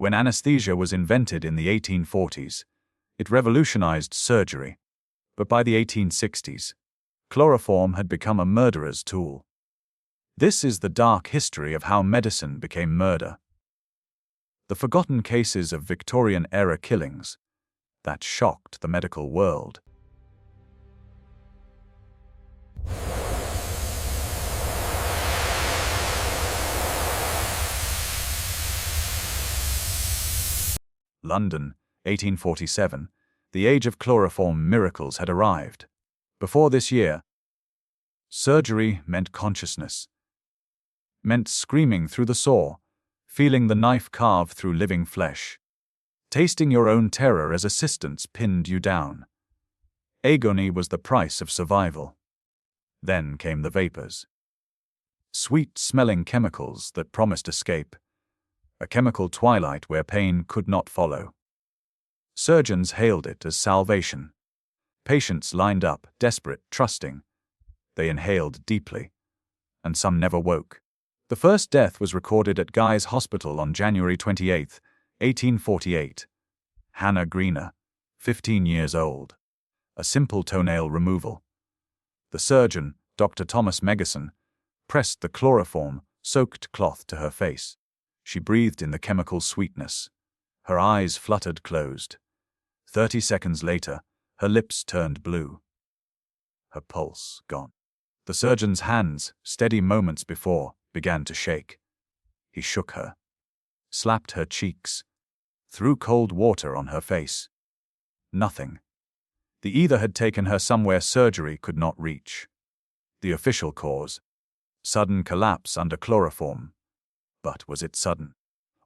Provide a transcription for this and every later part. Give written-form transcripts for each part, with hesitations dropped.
When anesthesia was invented in the 1840s, it revolutionized surgery. But by the 1860s, chloroform had become a murderer's tool. This is the dark history of how medicine became murder. The forgotten cases of Victorian-era killings that shocked the medical world. London, 1847. The age of chloroform miracles had arrived. Before this year, surgery meant consciousness, meant screaming through the saw, feeling the knife carve through living flesh, tasting your own terror as assistants pinned you down. Agony was the price of survival. Then came the vapors. Sweet-smelling chemicals that promised escape. A chemical twilight where pain could not follow. Surgeons hailed it as salvation. Patients lined up, desperate, trusting. They inhaled deeply, and some never woke. The first death was recorded at Guy's Hospital on January 28, 1848. Hannah Greener, 15 years old. A simple toenail removal. The surgeon, Dr. Thomas Megason, pressed the chloroform-soaked cloth to her face. She breathed in the chemical sweetness. Her eyes fluttered closed. 30 seconds later, her lips turned blue. Her pulse gone. The surgeon's hands, steady moments before, began to shake. He shook her, slapped her cheeks, threw cold water on her face. Nothing. The ether had taken her somewhere surgery could not reach. The official cause: sudden collapse under chloroform. But was it sudden?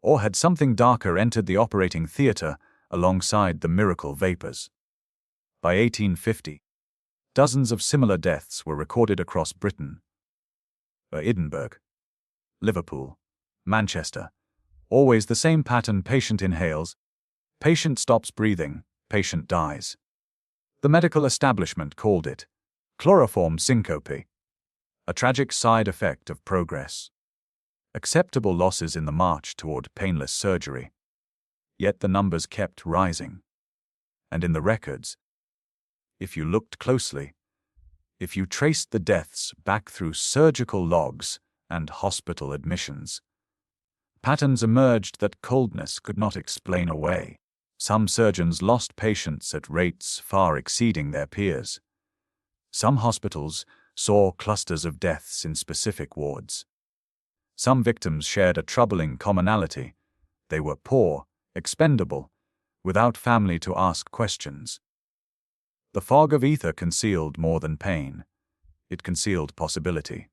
Or had something darker entered the operating theatre alongside the miracle vapors? By 1850, dozens of similar deaths were recorded across Britain. Edinburgh, Liverpool, Manchester. Always the same pattern: patient inhales, patient stops breathing, patient dies. The medical establishment called it chloroform syncope, a tragic side effect of progress. Acceptable losses in the march toward painless surgery. Yet the numbers kept rising. And in the records, if you looked closely, if you traced the deaths back through surgical logs and hospital admissions, patterns emerged that coldness could not explain away. Some surgeons lost patients at rates far exceeding their peers. Some hospitals saw clusters of deaths in specific wards. Some victims shared a troubling commonality. They were poor, expendable, without family to ask questions. The fog of ether concealed more than pain. It concealed possibility.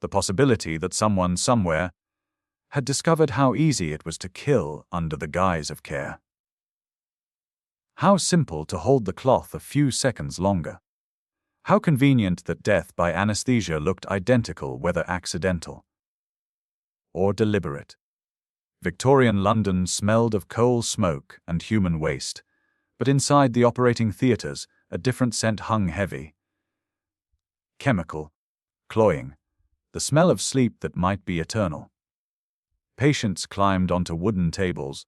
The possibility that someone somewhere had discovered how easy it was to kill under the guise of care. How simple to hold the cloth a few seconds longer. How convenient that death by anesthesia looked identical, whether accidental or deliberate. Victorian London smelled of coal smoke and human waste, but inside the operating theatres, a different scent hung heavy. Chemical, cloying, the smell of sleep that might be eternal. Patients climbed onto wooden tables,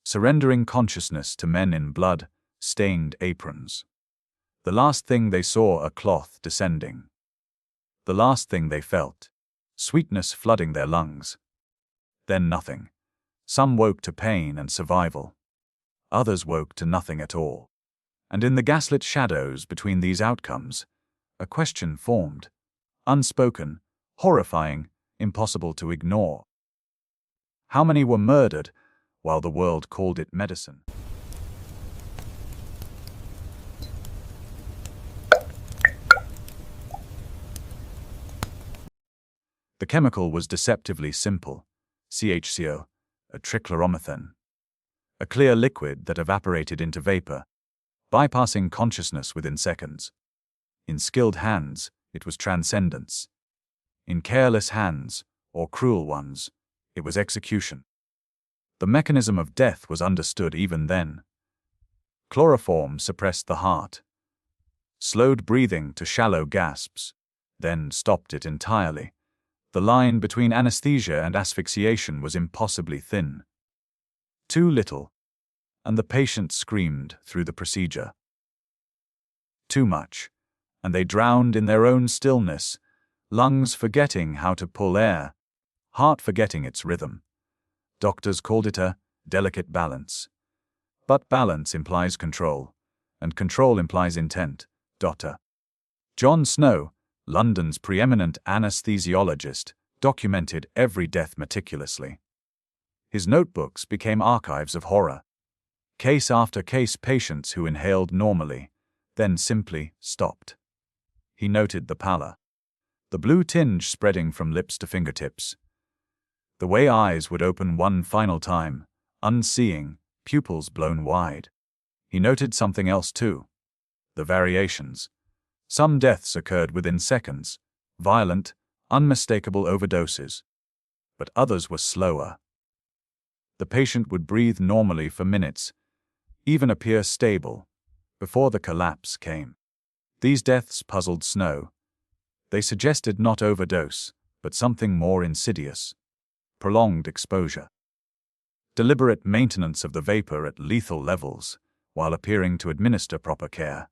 surrendering consciousness to men in blood-stained aprons. The last thing they saw, a cloth descending. The last thing they felt, sweetness flooding their lungs. Then nothing. Some woke to pain and survival. Others woke to nothing at all. And in the gaslit shadows between these outcomes, a question formed. Unspoken, horrifying, impossible to ignore. How many were murdered while the world called it medicine? The chemical was deceptively simple. CHCO, a trichloromethan. A clear liquid that evaporated into vapor, bypassing consciousness within seconds. In skilled hands, it was transcendence. In careless hands, or cruel ones, it was execution. The mechanism of death was understood even then. Chloroform suppressed the heart, slowed breathing to shallow gasps, then stopped it entirely. The line between anesthesia and asphyxiation was impossibly thin. Too little, and the patient screamed through the procedure. Too much, and they drowned in their own stillness, lungs forgetting how to pull air, heart forgetting its rhythm. Doctors called it a delicate balance. But balance implies control, and control implies intent. Dr. John Snow, London's preeminent anesthesiologist, documented every death meticulously. His notebooks became archives of horror. Case after case, patients who inhaled normally, then simply stopped. He noted the pallor, the blue tinge spreading from lips to fingertips, the way eyes would open one final time, unseeing, pupils blown wide. He noted something else too: the variations. Some deaths occurred within seconds, violent, unmistakable overdoses. But others were slower. The patient would breathe normally for minutes, even appear stable, before the collapse came. These deaths puzzled Snow. They suggested not overdose, but something more insidious: prolonged exposure. Deliberate maintenance of the vapor at lethal levels, while appearing to administer proper care.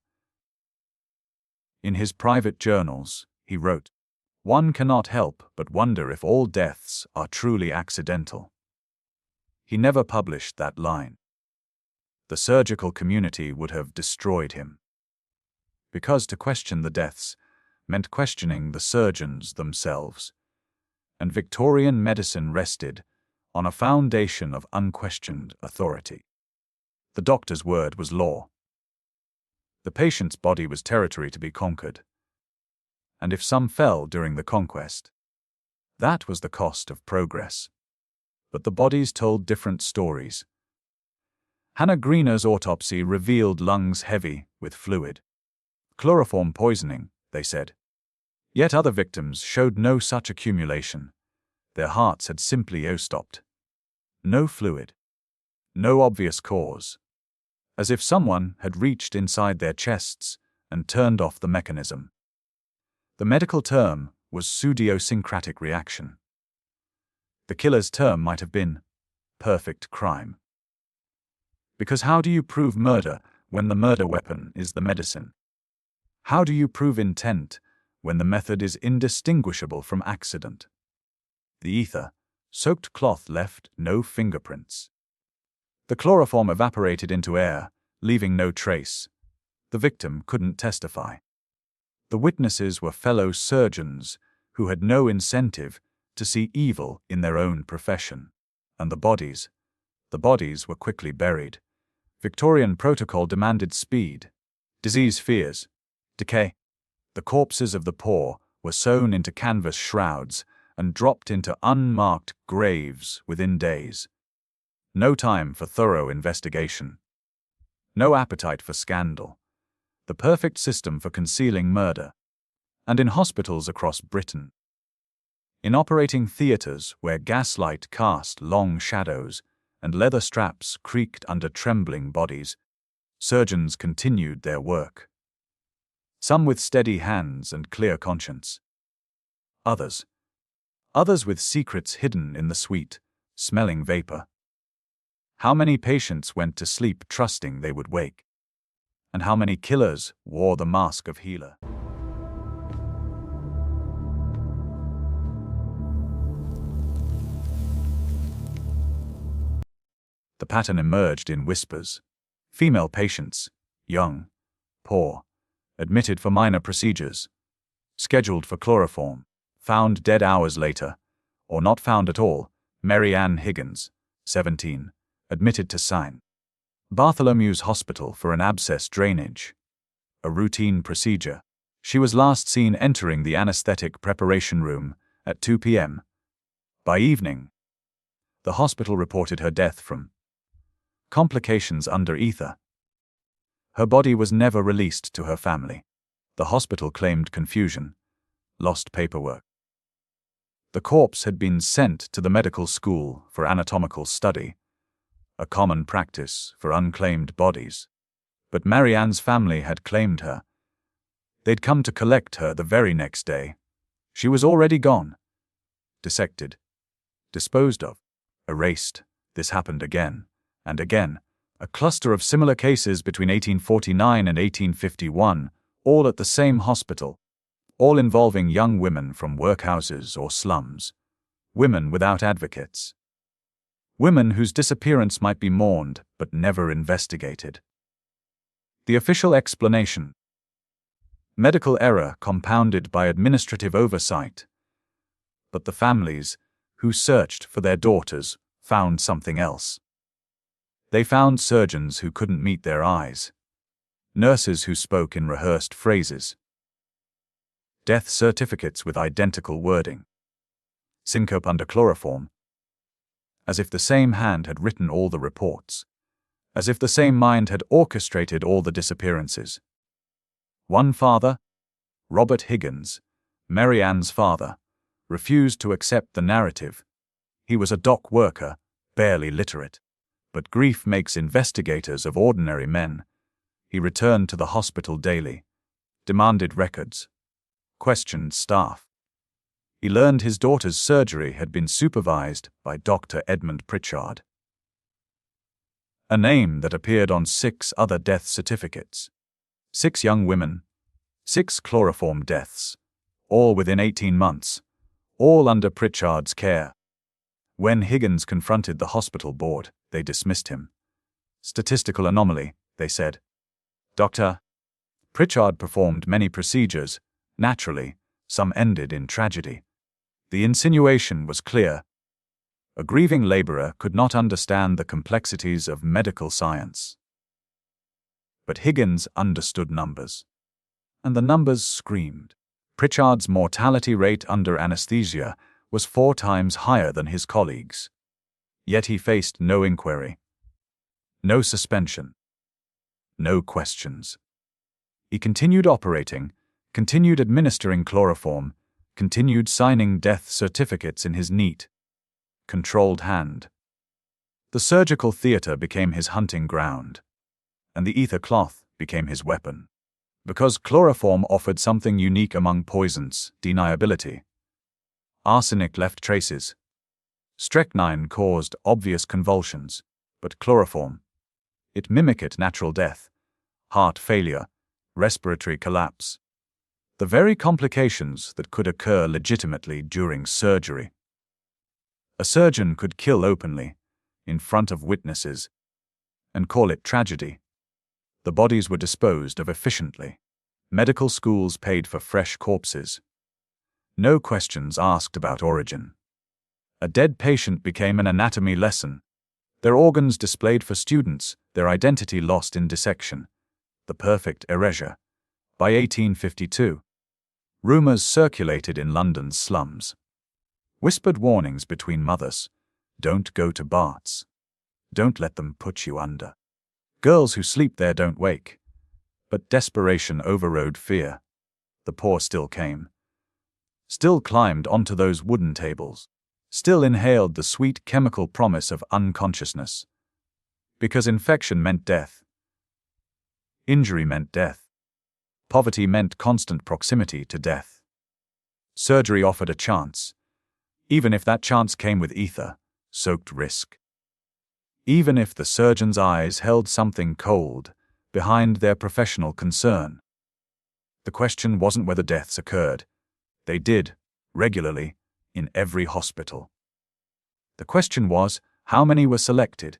In his private journals, he wrote, "One cannot help but wonder if all deaths are truly accidental." He never published that line. The surgical community would have destroyed him. Because to question the deaths meant questioning the surgeons themselves. And Victorian medicine rested on a foundation of unquestioned authority. The doctor's word was law. The patient's body was territory to be conquered. And if some fell during the conquest, that was the cost of progress. But the bodies told different stories. Hannah Greener's autopsy revealed lungs heavy with fluid. Chloroform poisoning, they said. Yet other victims showed no such accumulation. Their hearts had simply stopped. No fluid. No obvious cause. As if someone had reached inside their chests and turned off the mechanism. The medical term was pseudosyncratic reaction. The killer's term might have been perfect crime. Because how do you prove murder when the murder weapon is the medicine? How do you prove intent when the method is indistinguishable from accident? The ether-soaked cloth left no fingerprints. The chloroform evaporated into air, leaving no trace. The victim couldn't testify. The witnesses were fellow surgeons who had no incentive to see evil in their own profession. And the bodies were quickly buried. Victorian protocol demanded speed. Disease fears. Decay. The corpses of the poor were sewn into canvas shrouds and dropped into unmarked graves within days. No time for thorough investigation. No appetite for scandal. The perfect system for concealing murder. And in hospitals across Britain. In operating theatres where gaslight cast long shadows and leather straps creaked under trembling bodies, surgeons continued their work. Some with steady hands and clear conscience. Others with secrets hidden in the sweet, smelling vapor. How many patients went to sleep trusting they would wake? And how many killers wore the mask of healer? The pattern emerged in whispers. Female patients, young, poor, admitted for minor procedures, scheduled for chloroform, found dead hours later, or not found at all. Mary Ann Higgins, 17, admitted to St. Bartholomew's Hospital for an abscess drainage. A routine procedure. She was last seen entering the anesthetic preparation room at 2 p.m. By evening, the hospital reported her death from complications under ether. Her body was never released to her family. The hospital claimed confusion, lost paperwork. The corpse had been sent to the medical school for anatomical study, a common practice for unclaimed bodies. But Mary Ann's family had claimed her. They'd come to collect her the very next day. She was already gone. Dissected. Disposed of. Erased. This happened again. And again, a cluster of similar cases between 1849 and 1851, all at the same hospital, all involving young women from workhouses or slums, women without advocates, women whose disappearance might be mourned but never investigated. The official explanation: medical error compounded by administrative oversight. But the families, who searched for their daughters, found something else. They found surgeons who couldn't meet their eyes, nurses who spoke in rehearsed phrases, death certificates with identical wording, syncope under chloroform, as if the same hand had written all the reports, as if the same mind had orchestrated all the disappearances. One father, Robert Higgins, Mary Ann's father, refused to accept the narrative. He was a dock worker, barely literate. But grief makes investigators of ordinary men. He returned to the hospital daily, demanded records, questioned staff. He learned his daughter's surgery had been supervised by Dr. Edmund Pritchard, a name that appeared on 6 other death certificates. 6 young women, 6 chloroform deaths, all within 18 months, all under Pritchard's care. When Higgins confronted the hospital board, they dismissed him. Statistical anomaly, they said. Dr. Pritchard performed many procedures. Naturally, some ended in tragedy. The insinuation was clear. A grieving laborer could not understand the complexities of medical science. But Higgins understood numbers. And the numbers screamed. Pritchard's mortality rate under anesthesia was 4 times higher than his colleagues. Yet he faced no inquiry, no suspension, no questions. He continued operating, continued administering chloroform, continued signing death certificates in his neat, controlled hand. The surgical theater became his hunting ground, and the ether cloth became his weapon. Because chloroform offered something unique among poisons: deniability. Arsenic left traces. Strychnine caused obvious convulsions, but chloroform, it mimicked natural death, heart failure, respiratory collapse, the very complications that could occur legitimately during surgery. A surgeon could kill openly, in front of witnesses, and call it tragedy. The bodies were disposed of efficiently. Medical schools paid for fresh corpses. No questions asked about origin. A dead patient became an anatomy lesson. Their organs displayed for students, their identity lost in dissection. The perfect erasure. By 1852, rumors circulated in London's slums. Whispered warnings between mothers: don't go to Bart's. Don't let them put you under. Girls who sleep there don't wake. But desperation overrode fear. The poor still came. Still climbed onto those wooden tables. Still inhaled the sweet chemical promise of unconsciousness. Because infection meant death. Injury meant death. Poverty meant constant proximity to death. Surgery offered a chance, even if that chance came with ether-soaked risk. Even if the surgeon's eyes held something cold behind their professional concern. The question wasn't whether deaths occurred. They did, regularly, in every hospital. The question was, how many were selected?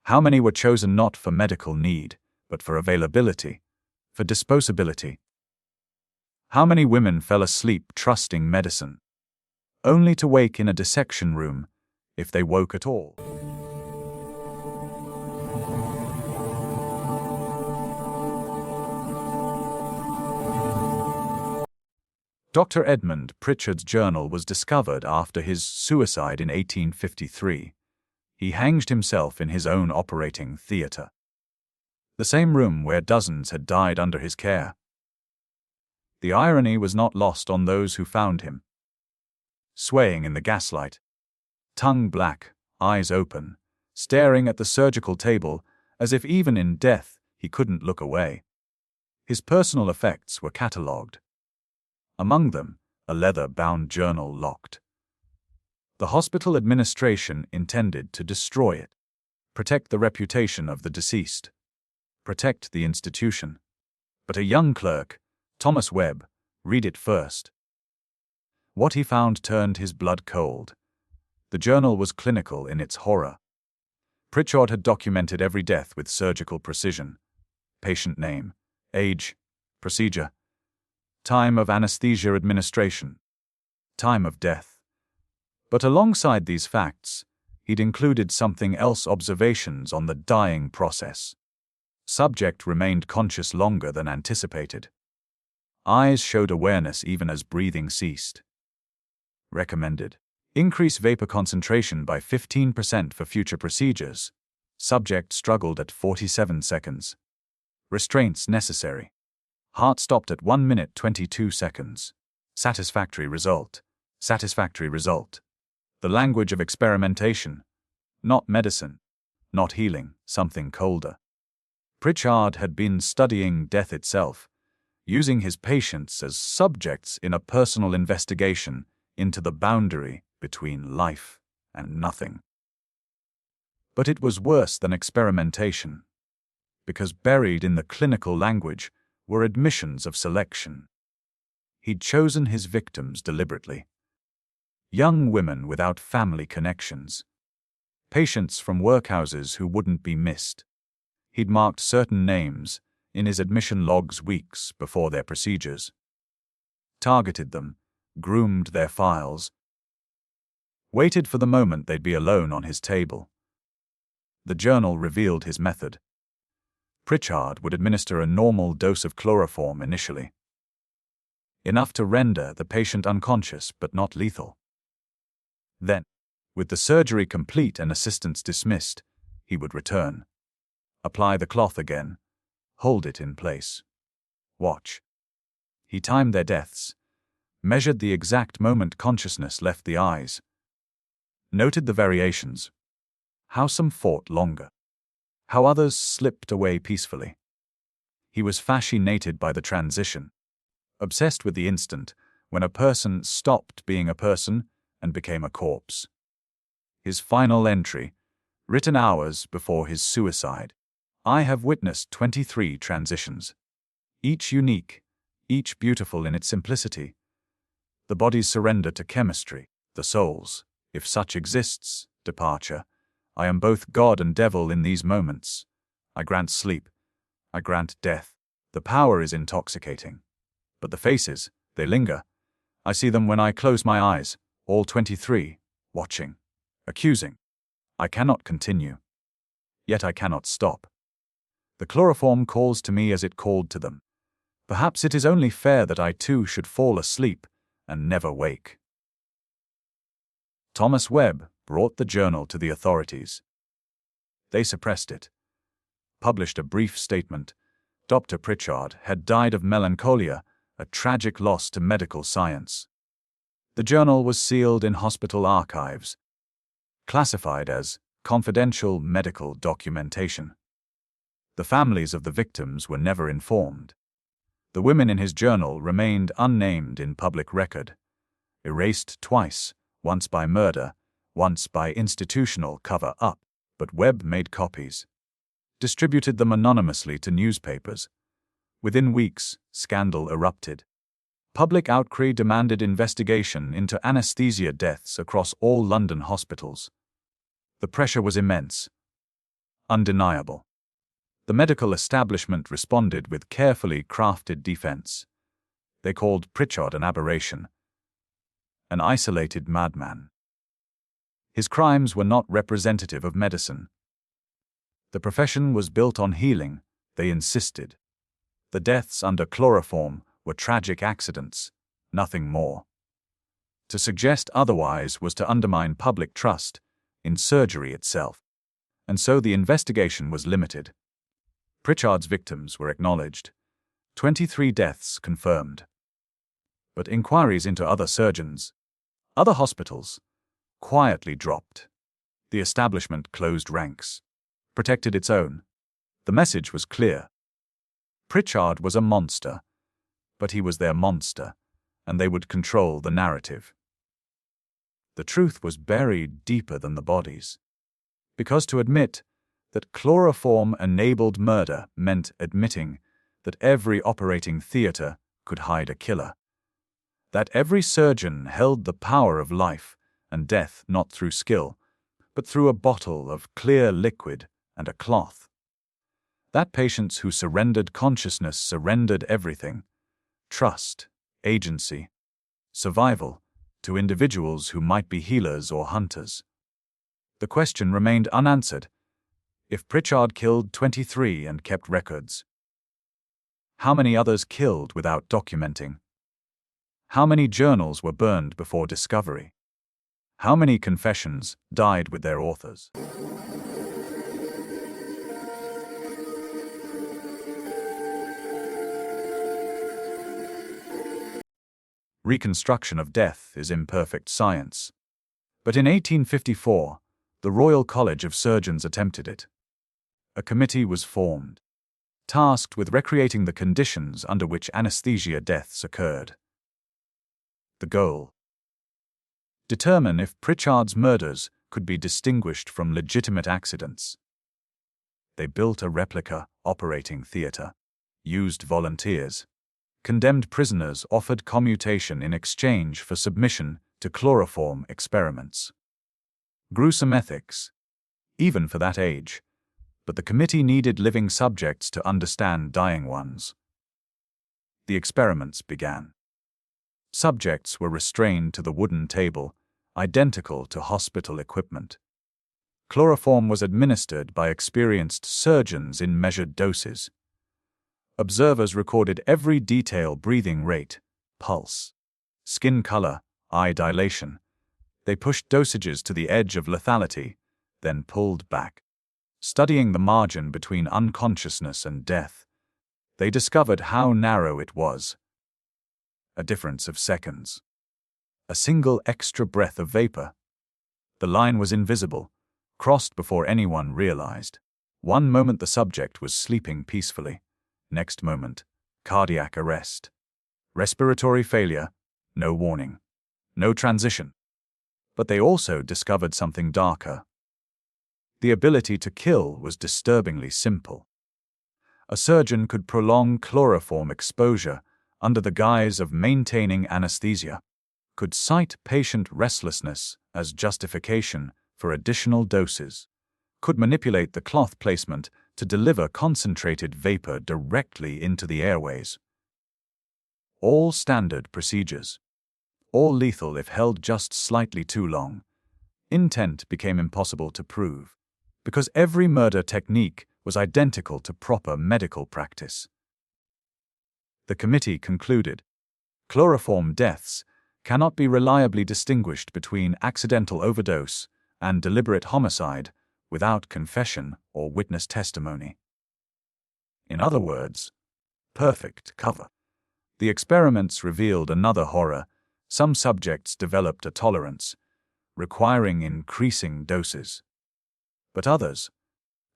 How many were chosen not for medical need, but for availability, for disposability? How many women fell asleep trusting medicine, only to wake in a dissection room, if they woke at all? Dr. Edmund Pritchard's journal was discovered after his suicide in 1853. He hanged himself in his own operating theater, the same room where dozens had died under his care. The irony was not lost on those who found him, swaying in the gaslight, tongue black, eyes open, staring at the surgical table as if even in death he couldn't look away. His personal effects were catalogued. Among them, a leather-bound journal locked. The hospital administration intended to destroy it. Protect the reputation of the deceased. Protect the institution. But a young clerk, Thomas Webb, read it first. What he found turned his blood cold. The journal was clinical in its horror. Pritchard had documented every death with surgical precision. Patient name, age, procedure, time of anesthesia administration, time of death. But alongside these facts, he'd included something else: observations on the dying process. Subject remained conscious longer than anticipated. Eyes showed awareness even as breathing ceased. Recommended: increase vapor concentration by 15% for future procedures. Subject struggled at 47 seconds. Restraints necessary. Heart stopped at 1 minute 22 seconds. Satisfactory result. Satisfactory result. The language of experimentation. Not medicine. Not healing, something colder. Pritchard had been studying death itself, using his patients as subjects in a personal investigation into the boundary between life and nothing. But it was worse than experimentation, because buried in the clinical language were admissions of selection. He'd chosen his victims deliberately. Young women without family connections. Patients from workhouses who wouldn't be missed. He'd marked certain names in his admission logs weeks before their procedures. Targeted them, groomed their files. Waited for the moment they'd be alone on his table. The journal revealed his method. Pritchard would administer a normal dose of chloroform initially. Enough to render the patient unconscious but not lethal. Then, with the surgery complete and assistants dismissed, he would return. Apply the cloth again. Hold it in place. Watch. He timed their deaths. Measured the exact moment consciousness left the eyes. Noted the variations. How some fought longer. How others slipped away peacefully. He was fascinated by the transition. Obsessed with the instant when a person stopped being a person and became a corpse. His final entry, written hours before his suicide. I have witnessed 23 transitions. Each unique, each beautiful in its simplicity. The body's surrender to chemistry, the soul's, if such exists, departure. I am both God and devil in these moments. I grant sleep. I grant death. The power is intoxicating. But the faces, they linger. I see them when I close my eyes, all 23, watching, accusing. I cannot continue. Yet I cannot stop. The chloroform calls to me as it called to them. Perhaps it is only fair that I too should fall asleep and never wake. Thomas Webb brought the journal to the authorities. They suppressed it. Published a brief statement. Dr. Pritchard had died of melancholia, a tragic loss to medical science. The journal was sealed in hospital archives, classified as confidential medical documentation. The families of the victims were never informed. The women in his journal remained unnamed in public record, erased twice, once by murder, once by institutional cover-up, but Webb made copies. Distributed them anonymously to newspapers. Within weeks, scandal erupted. Public outcry demanded investigation into anesthesia deaths across all London hospitals. The pressure was immense. Undeniable. The medical establishment responded with carefully crafted defense. They called Pritchard an aberration, an isolated madman. His crimes were not representative of medicine. The profession was built on healing, they insisted. The deaths under chloroform were tragic accidents, nothing more. To suggest otherwise was to undermine public trust in surgery itself. And so the investigation was limited. Pritchard's victims were acknowledged. 23 deaths confirmed. But inquiries into other surgeons, other hospitals, quietly dropped. The establishment closed ranks, protected its own. The message was clear. Pritchard was a monster, but he was their monster, and they would control the narrative. The truth was buried deeper than the bodies. Because to admit That chloroform-enabled murder meant admitting that every operating theater could hide a killer. That every surgeon held the power of life and death not through skill, but through a bottle of clear liquid and a cloth. That patients who surrendered consciousness surrendered everything: trust, agency, survival, to individuals who might be healers or hunters. The question remained unanswered. If Pritchard killed 23 and kept records, how many others killed without documenting? How many journals were burned before discovery? How many confessions died with their authors? Reconstruction of death is imperfect science. But in 1854, the Royal College of Surgeons attempted it. A committee was formed, tasked with recreating the conditions under which anesthesia deaths occurred. The goal: determine if Pritchard's murders could be distinguished from legitimate accidents. They built a replica operating theater, used volunteers. Condemned prisoners offered commutation in exchange for submission to chloroform experiments. Gruesome ethics, even for that age, but the committee needed living subjects to understand dying ones. The experiments began. Subjects were restrained to the wooden table, identical to hospital equipment. Chloroform was administered by experienced surgeons in measured doses. Observers recorded every detail: breathing rate, pulse, skin color, eye dilation. They pushed dosages to the edge of lethality, then pulled back. Studying the margin between unconsciousness and death, they discovered how narrow it was. A difference of seconds. A single extra breath of vapor. The line was invisible, crossed before anyone realized. One moment the subject was sleeping peacefully. Next moment, cardiac arrest. Respiratory failure, no warning. No transition. But they also discovered something darker. The ability to kill was disturbingly simple. A surgeon could prolong chloroform exposure under the guise of maintaining anesthesia, could cite patient restlessness as justification for additional doses, could manipulate the cloth placement to deliver concentrated vapor directly into the airways. All standard procedures. All lethal if held just slightly too long. Intent became impossible to prove, because every murder technique was identical to proper medical practice. The committee concluded, chloroform deaths cannot be reliably distinguished between accidental overdose and deliberate homicide without confession or witness testimony. In other words, perfect cover. The experiments revealed another horror. Some subjects developed a tolerance, requiring increasing doses. But others,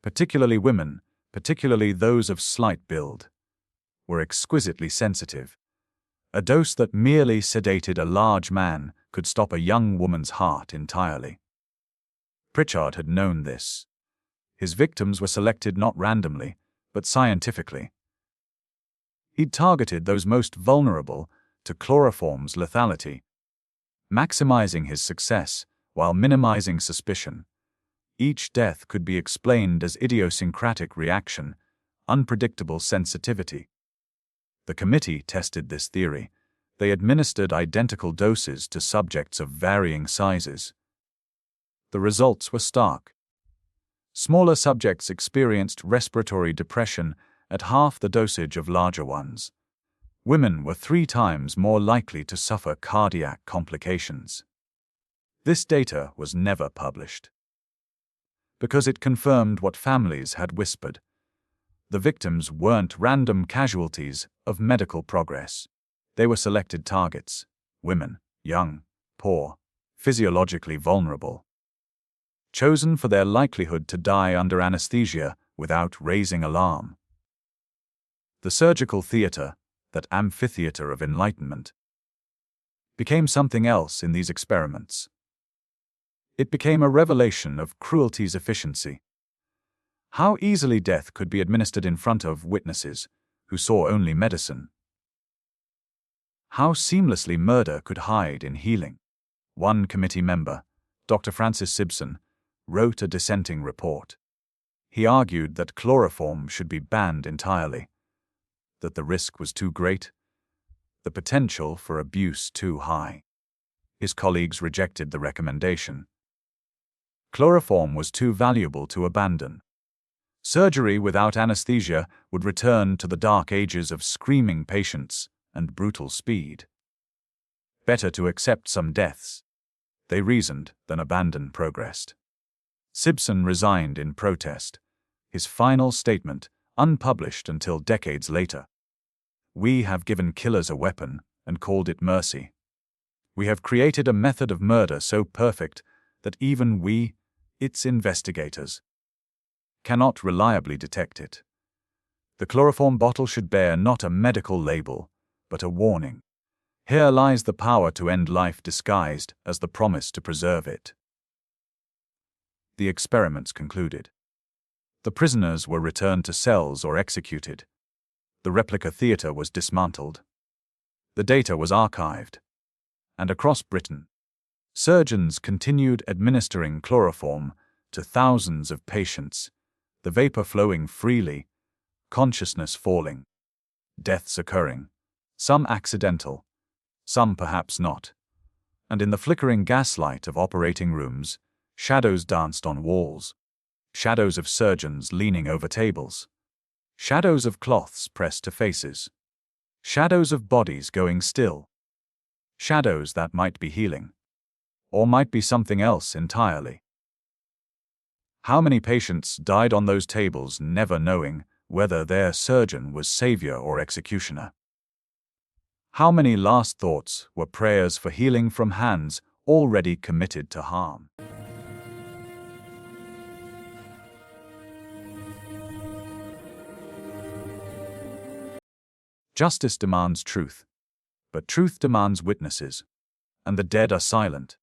particularly women, particularly those of slight build, were exquisitely sensitive. A dose that merely sedated a large man could stop a young woman's heart entirely. Pritchard had known this. His victims were selected not randomly, but scientifically. He'd targeted those most vulnerable to chloroform's lethality, maximizing his success while minimizing suspicion. Each death could be explained as idiosyncratic reaction, unpredictable sensitivity. The committee tested this theory. They administered identical doses to subjects of varying sizes. The results were stark. Smaller subjects experienced respiratory depression at half the dosage of larger ones. Women were 3 times more likely to suffer cardiac complications. This data was never published, because it confirmed what families had whispered. The victims weren't random casualties of medical progress. They were selected targets: women, young, poor, physiologically vulnerable, chosen for their likelihood to die under anesthesia without raising alarm. The surgical theater, that amphitheater of enlightenment, became something else in these experiments. It became a revelation of cruelty's efficiency. How easily death could be administered in front of witnesses who saw only medicine. How seamlessly murder could hide in healing. One committee member, Dr. Francis Sibson, wrote a dissenting report. He argued that chloroform should be banned entirely, that the risk was too great, the potential for abuse too high. His colleagues rejected the recommendation. Chloroform was too valuable to abandon. Surgery without anesthesia would return to the dark ages of screaming patients and brutal speed. Better to accept some deaths, they reasoned, than abandon progress. Sibson resigned in protest, his final statement unpublished until decades later. We have given killers a weapon and called it mercy. We have created a method of murder so perfect that even we, its investigators, cannot reliably detect it. The chloroform bottle should bear not a medical label, but a warning. Here lies the power to end life disguised as the promise to preserve it. The experiments concluded. The prisoners were returned to cells or executed. The replica theatre was dismantled. The data was archived. And across Britain, surgeons continued administering chloroform to thousands of patients, the vapor flowing freely, consciousness falling, deaths occurring, some accidental, some perhaps not. And in the flickering gaslight of operating rooms, shadows danced on walls, shadows of surgeons leaning over tables, shadows of cloths pressed to faces, shadows of bodies going still, shadows that might be healing, or might be something else entirely. How many patients died on those tables never knowing whether their surgeon was savior or executioner? How many last thoughts were prayers for healing from hands already committed to harm? Justice demands truth, but truth demands witnesses, and the dead are silent.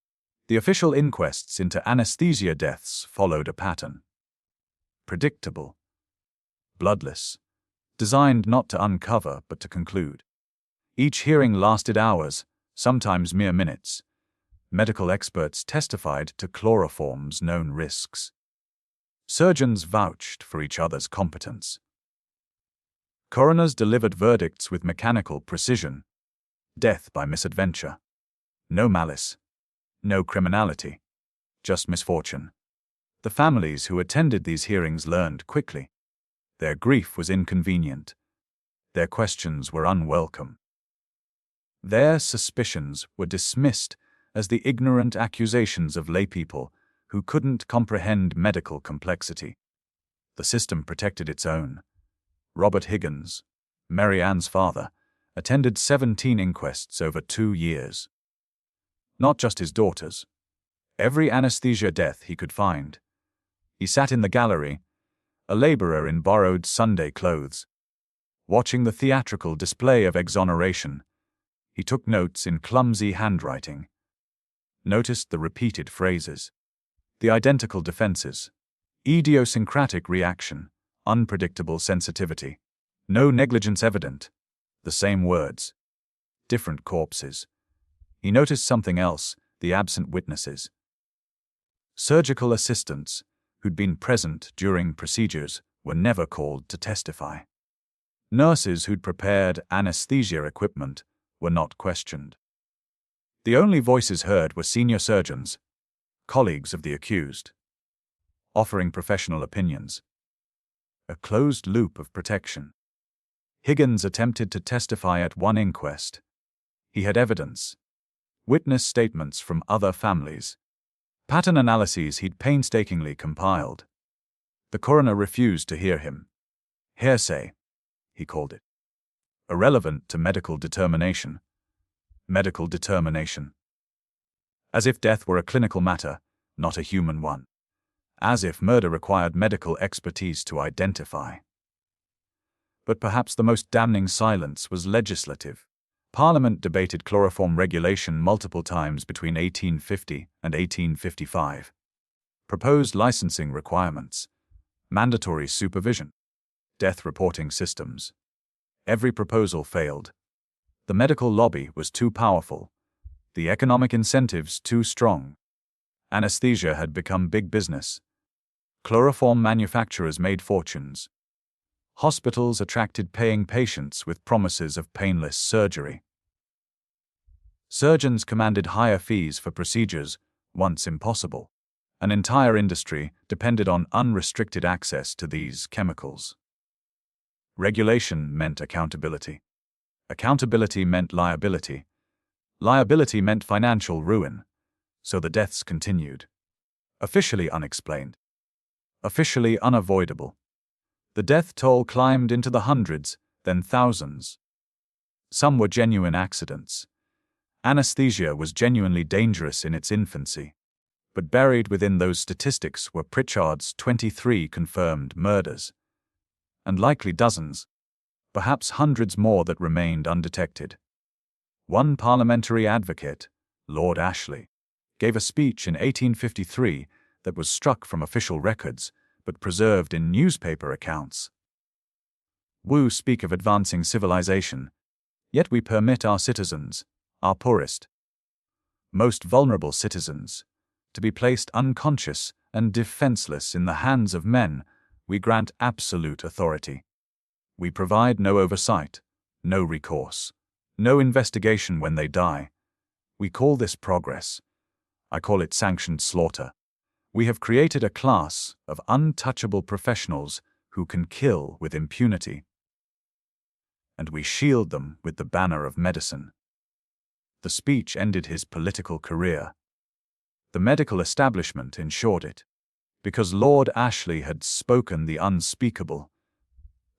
The official inquests into anesthesia deaths followed a pattern. Predictable, bloodless, designed not to uncover but to conclude. Each hearing lasted hours, sometimes mere minutes. Medical experts testified to chloroform's known risks. Surgeons vouched for each other's competence. Coroners delivered verdicts with mechanical precision. Death by misadventure. No malice. No criminality. Just misfortune. The families who attended these hearings learned quickly. Their grief was inconvenient. Their questions were unwelcome. Their suspicions were dismissed as the ignorant accusations of laypeople who couldn't comprehend medical complexity. The system protected its own. Robert Higgins, Mary Ann's father, attended 17 inquests over 2 years. Not just his daughters. Every anesthesia death he could find. He sat in the gallery, a laborer in borrowed Sunday clothes. Watching the theatrical display of exoneration, he took notes in clumsy handwriting. Noticed the repeated phrases, the identical defenses, idiosyncratic reaction, unpredictable sensitivity. No negligence evident. The same words. Different corpses. He noticed something else, the absent witnesses. Surgical assistants, who'd been present during procedures, were never called to testify. Nurses who'd prepared anesthesia equipment were not questioned. The only voices heard were senior surgeons, colleagues of the accused, offering professional opinions. A closed loop of protection. Higgins attempted to testify at one inquest. He had evidence. Witness statements from other families. Pattern analyses he'd painstakingly compiled. The coroner refused to hear him. Hearsay, he called it. Irrelevant to medical determination. Medical determination. As if death were a clinical matter, not a human one. As if murder required medical expertise to identify. But perhaps the most damning silence was legislative. Parliament debated chloroform regulation multiple times between 1850 and 1855. Proposed licensing requirements. Mandatory supervision. Death reporting systems. Every proposal failed. The medical lobby was too powerful. The economic incentives too strong. Anesthesia had become big business. Chloroform manufacturers made fortunes. Hospitals attracted paying patients with promises of painless surgery. Surgeons commanded higher fees for procedures once impossible. An entire industry depended on unrestricted access to these chemicals. Regulation meant accountability. Accountability meant liability. Liability meant financial ruin. So the deaths continued. Officially unexplained. Officially unavoidable. The death toll climbed into the hundreds, then thousands. Some were genuine accidents. Anesthesia was genuinely dangerous in its infancy. But buried within those statistics were Pritchard's 23 confirmed murders. And likely dozens, perhaps hundreds more that remained undetected. One parliamentary advocate, Lord Ashley, gave a speech in 1853 that was struck from official records but preserved in newspaper accounts. We speak of advancing civilization, yet we permit our citizens, our poorest, most vulnerable citizens, to be placed unconscious and defenseless in the hands of men we grant absolute authority. We provide no oversight, no recourse, no investigation when they die. We call this progress. I call it sanctioned slaughter. We have created a class of untouchable professionals who can kill with impunity. And we shield them with the banner of medicine. The speech ended his political career. The medical establishment ensured it, because Lord Ashley had spoken the unspeakable,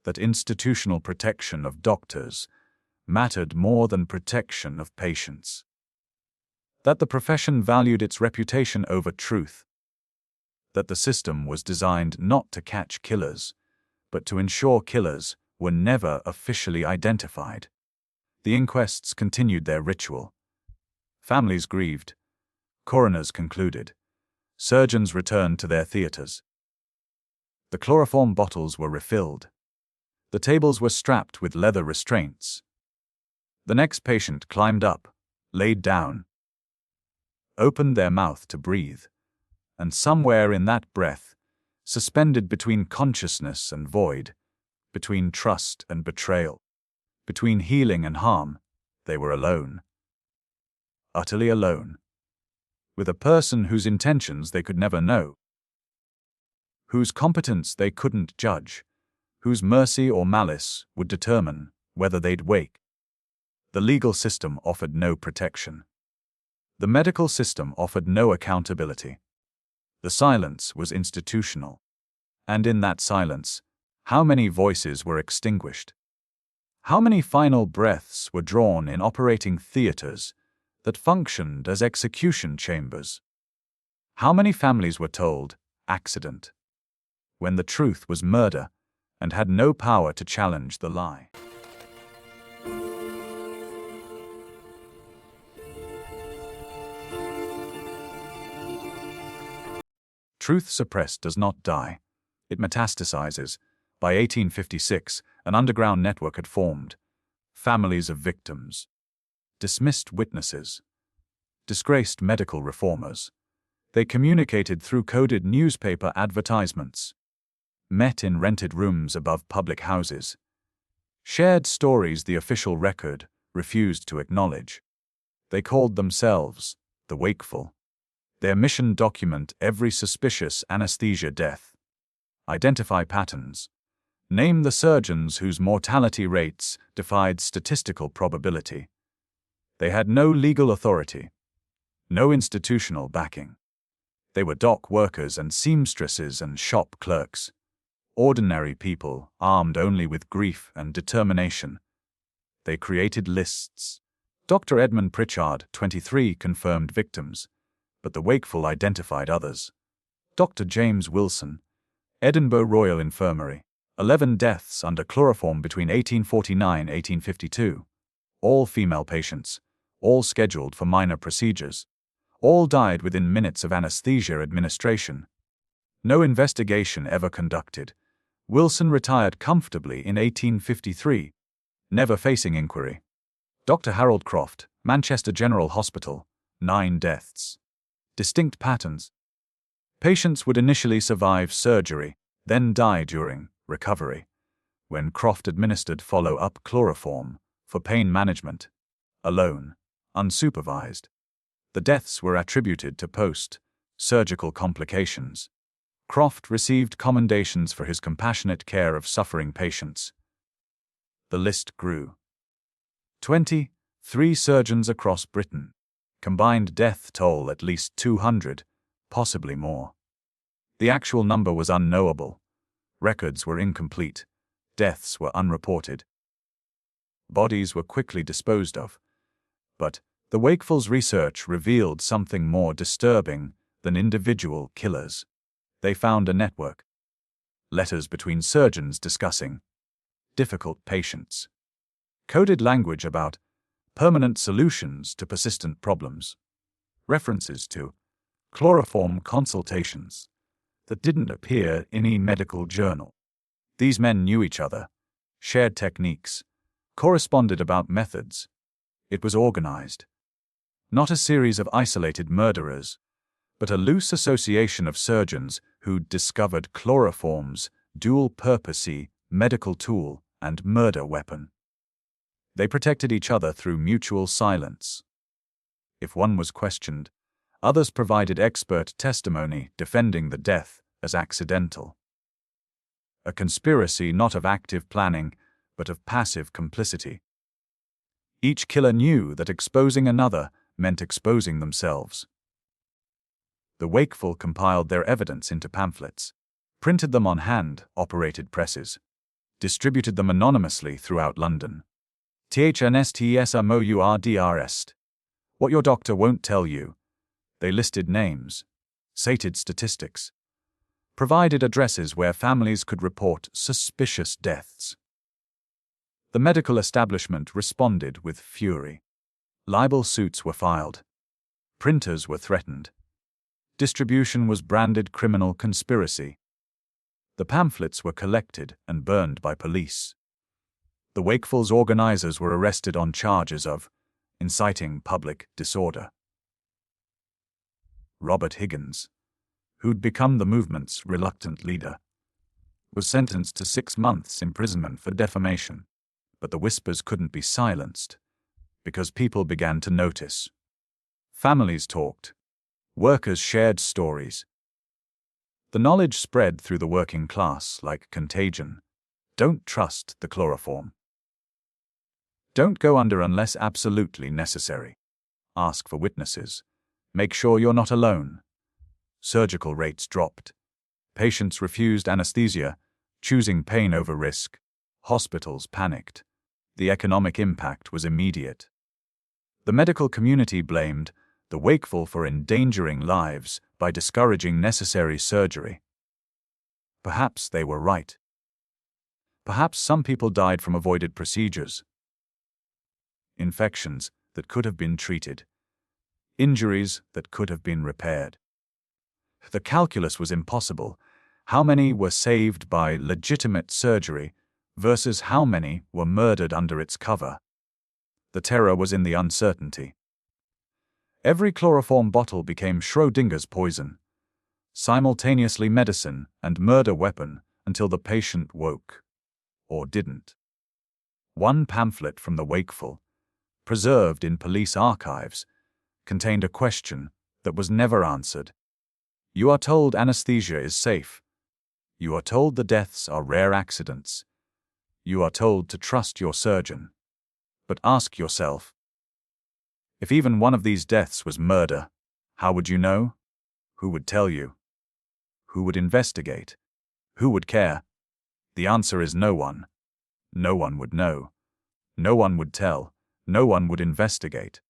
that institutional protection of doctors mattered more than protection of patients, that the profession valued its reputation over truth, that the system was designed not to catch killers, but to ensure killers were never officially identified. The inquests continued their ritual. Families grieved. Coroners concluded. Surgeons returned to their theaters. The chloroform bottles were refilled. The tables were strapped with leather restraints. The next patient climbed up, laid down, opened their mouth to breathe, and somewhere in that breath, suspended between consciousness and void, between trust and betrayal, between healing and harm, they were alone. Utterly alone. With a person whose intentions they could never know, whose competence they couldn't judge, whose mercy or malice would determine whether they'd wake. The legal system offered no protection. The medical system offered no accountability. The silence was institutional. And in that silence, how many voices were extinguished? How many final breaths were drawn in operating theaters that functioned as execution chambers? How many families were told, accident, when the truth was murder and had no power to challenge the lie? Truth suppressed does not die. It metastasizes. By 1856, an underground network had formed. Families of victims, dismissed witnesses, disgraced medical reformers. They communicated through coded newspaper advertisements, met in rented rooms above public houses, shared stories the official record refused to acknowledge. They called themselves the Wakeful. Their mission: document every suspicious anesthesia death, identify patterns, name the surgeons whose mortality rates defied statistical probability. They had no legal authority, no institutional backing. They were dock workers and seamstresses and shop clerks, ordinary people armed only with grief and determination. They created lists. Dr. Edmund Pritchard, 23 confirmed victims, but the Wakeful identified others. Dr. James Wilson, Edinburgh Royal Infirmary, 11 deaths under chloroform between 1849 and 1852. All female patients, all scheduled for minor procedures. All died within minutes of anesthesia administration. No investigation ever conducted. Wilson retired comfortably in 1853, never facing inquiry. Dr. Harold Croft, Manchester General Hospital, 9 deaths. Distinct patterns. Patients would initially survive surgery, then die during recovery. When Croft administered follow-up chloroform for pain management, alone, unsupervised, the deaths were attributed to post-surgical complications. Croft received commendations for his compassionate care of suffering patients. The list grew. 23 surgeons across Britain. Combined death toll at least 200, possibly more. The actual number was unknowable. Records were incomplete. Deaths were unreported. Bodies were quickly disposed of. But the Wakefields' research revealed something more disturbing than individual killers. They found a network. Letters between surgeons discussing difficult patients. Coded language about permanent solutions to persistent problems. References to chloroform consultations that didn't appear in any medical journal. These men knew each other, shared techniques, corresponded about methods. It was organized. Not a series of isolated murderers, but a loose association of surgeons who'd discovered chloroform's dual-purpose medical tool and murder weapon. They protected each other through mutual silence. If one was questioned, others provided expert testimony defending the death as accidental. A conspiracy not of active planning, but of passive complicity. Each killer knew that exposing another meant exposing themselves. The Wakefield compiled their evidence into pamphlets, printed them on hand-operated presses, distributed them anonymously throughout London. THNSTSMOURDRST. What your doctor won't tell you. They listed names, cited statistics, provided addresses where families could report suspicious deaths. The medical establishment responded with fury. Libel suits were filed. Printers were threatened. Distribution was branded criminal conspiracy. The pamphlets were collected and burned by police. The Wakefields' organizers were arrested on charges of inciting public disorder. Robert Higgins, who'd become the movement's reluctant leader, was sentenced to 6 months' imprisonment for defamation. But the whispers couldn't be silenced, because people began to notice. Families talked. Workers shared stories. The knowledge spread through the working class like contagion. Don't trust the chloroform. Don't go under unless absolutely necessary. Ask for witnesses. Make sure you're not alone. Surgical rates dropped. Patients refused anesthesia, choosing pain over risk. Hospitals panicked. The economic impact was immediate. The medical community blamed the Wakefield for endangering lives by discouraging necessary surgery. Perhaps they were right. Perhaps some people died from avoided procedures. Infections that could have been treated. Injuries that could have been repaired. The calculus was impossible. How many were saved by legitimate surgery versus how many were murdered under its cover? The terror was in the uncertainty. Every chloroform bottle became Schrodinger's poison, simultaneously medicine and murder weapon until the patient woke. Or didn't. One pamphlet from the Wakefield, preserved in police archives, contained a question that was never answered. You are told anesthesia is safe. You are told the deaths are rare accidents. You are told to trust your surgeon. But ask yourself, if even one of these deaths was murder, how would you know? Who would tell you? Who would investigate? Who would care? The answer is no one. No one would know. No one would tell. No one would investigate.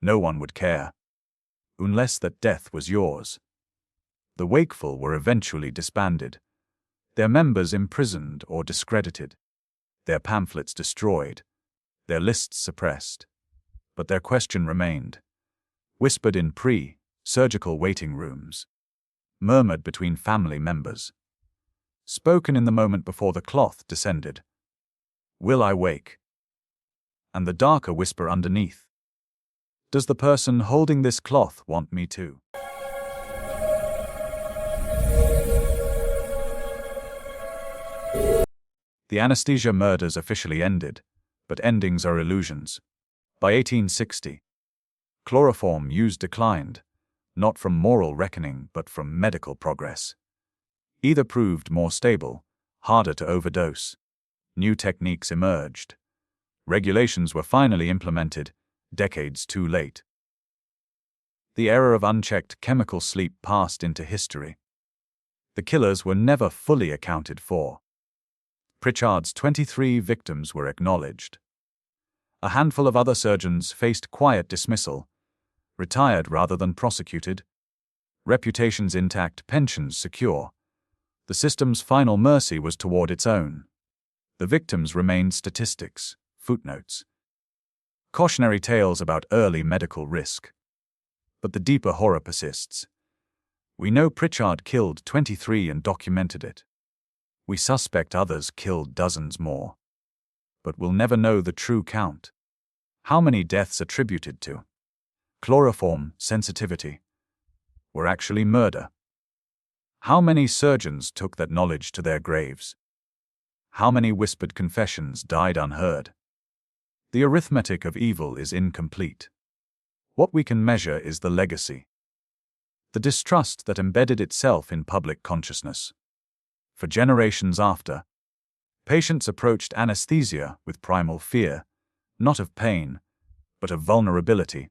No one would care. Unless that death was yours. The Wakefield were eventually disbanded. Their members imprisoned or discredited. Their pamphlets destroyed. Their lists suppressed. But their question remained, whispered in pre-surgical waiting rooms. murmured between family members, spoken in the moment before the cloth descended. Will I wake? And the darker whisper underneath. Does the person holding this cloth want me to? The anesthesia murders officially ended, but endings are illusions. By 1860, chloroform use declined, not from moral reckoning but from medical progress. Either proved more stable, harder to overdose. New techniques emerged. Regulations were finally implemented, decades too late. The era of unchecked chemical sleep passed into history. The killers were never fully accounted for. Pritchard's 23 victims were acknowledged. A handful of other surgeons faced quiet dismissal, retired rather than prosecuted. Reputations intact, pensions secure. The system's final mercy was toward its own. The victims remained statistics, footnotes, cautionary tales about early medical risk. But the deeper horror persists. We know Pritchard killed 23 and documented it. We suspect others killed dozens more. But we'll never know the true count. How many deaths attributed to chloroform sensitivity were actually murder? How many surgeons took that knowledge to their graves? How many whispered confessions died unheard? The arithmetic of evil is incomplete. What we can measure is the legacy. The distrust that embedded itself in public consciousness. For generations after, patients approached anesthesia with primal fear, not of pain, but of vulnerability,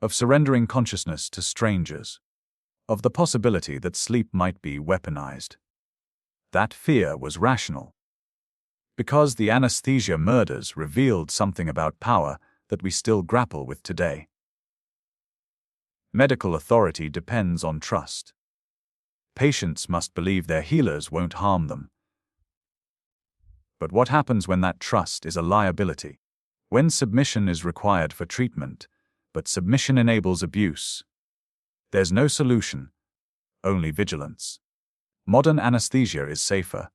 of surrendering consciousness to strangers, of the possibility that sleep might be weaponized. That fear was rational. Because the anesthesia murders revealed something about power that we still grapple with today. Medical authority depends on trust. Patients must believe their healers won't harm them. But what happens when that trust is a liability? When submission is required for treatment, but submission enables abuse? There's no solution, only vigilance. Modern anesthesia is safer.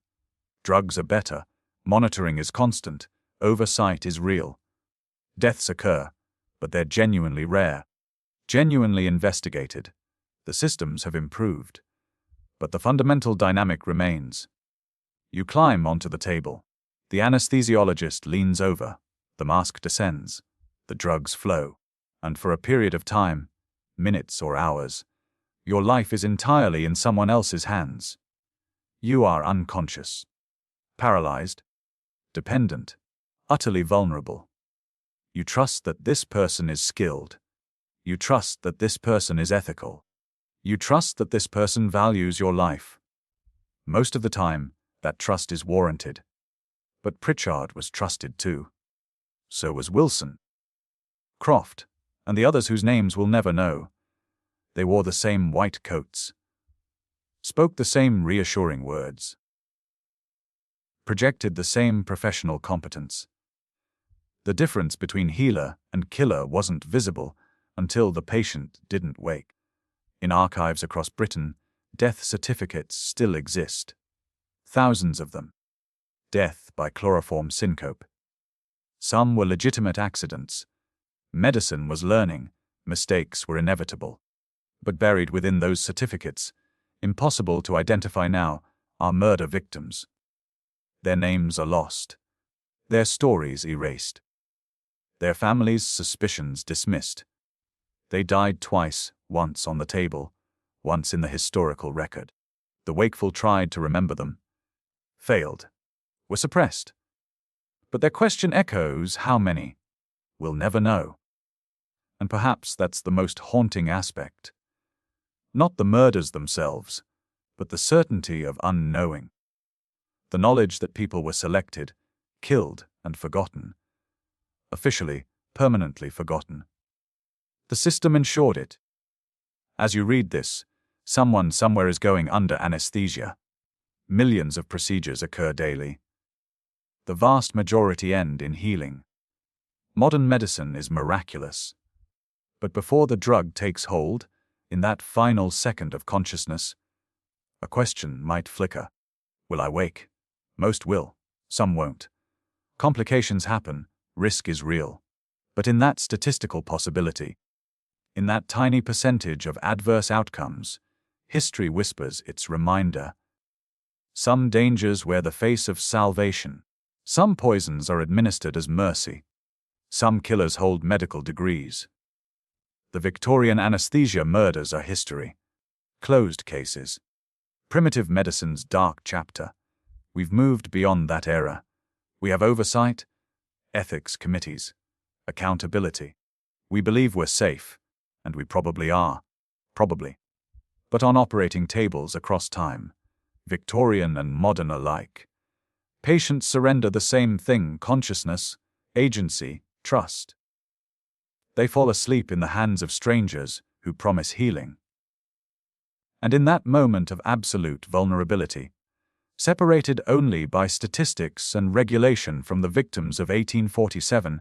Drugs are better. Monitoring is constant. Oversight is real. Deaths occur, but they're genuinely rare. Genuinely investigated. The systems have improved. But the fundamental dynamic remains. You climb onto the table. The anesthesiologist leans over. The mask descends. The drugs flow. And for a period of time, minutes or hours, your life is entirely in someone else's hands. You are unconscious, paralyzed, dependent, utterly vulnerable. You trust that this person is skilled. You trust that this person is ethical. You trust that this person values your life. Most of the time, that trust is warranted. But Pritchard was trusted too. So was Wilson, Croft, and the others whose names we'll never know. They wore the same white coats, spoke the same reassuring words, projected the same professional competence. The difference between healer and killer wasn't visible until the patient didn't wake. In archives across Britain, death certificates still exist. Thousands of them. Death by chloroform syncope. Some were legitimate accidents. Medicine was learning. Mistakes were inevitable. But buried within those certificates, impossible to identify now, are murder victims. Their names are lost. Their stories erased. Their families' suspicions dismissed. They died twice, once on the table, once in the historical record. The wakeful tried to remember them. Failed. Were suppressed. But their question echoes, how many? We'll never know. And perhaps that's the most haunting aspect. Not the murders themselves, but the certainty of unknowing. The knowledge that people were selected, killed, and forgotten. Officially, permanently forgotten. The system ensured it. As you read this, someone somewhere is going under anesthesia. Millions of procedures occur daily. The vast majority end in healing. Modern medicine is miraculous. But before the drug takes hold, In that final second of consciousness, a question might flicker. Will I wake? Most will, some won't. Complications happen, risk is real. But in that statistical possibility, in that tiny percentage of adverse outcomes, history whispers its reminder. Some dangers wear the face of salvation. Some poisons are administered as mercy. Some killers hold medical degrees. The Victorian anesthesia murders are history. Closed cases. Primitive medicine's dark chapter. We've moved beyond that era. We have oversight, ethics committees, accountability. We believe we're safe, and we probably are. Probably. But on operating tables across time, Victorian and modern alike, patients surrender the same thing: consciousness, agency, trust. They fall asleep in the hands of strangers who promise healing. And in that moment of absolute vulnerability, separated only by statistics and regulation from the victims of 1847,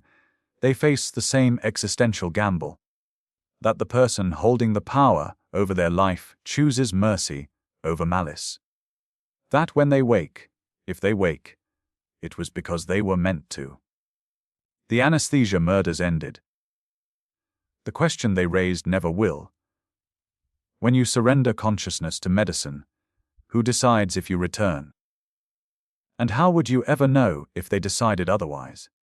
they face the same existential gamble. That the person holding the power over their life chooses mercy over malice. That when they wake, if they wake, it was because they were meant to. The anesthesia murders ended. The question they raised never will. When you surrender consciousness to medicine, who decides if you return? And how would you ever know if they decided otherwise?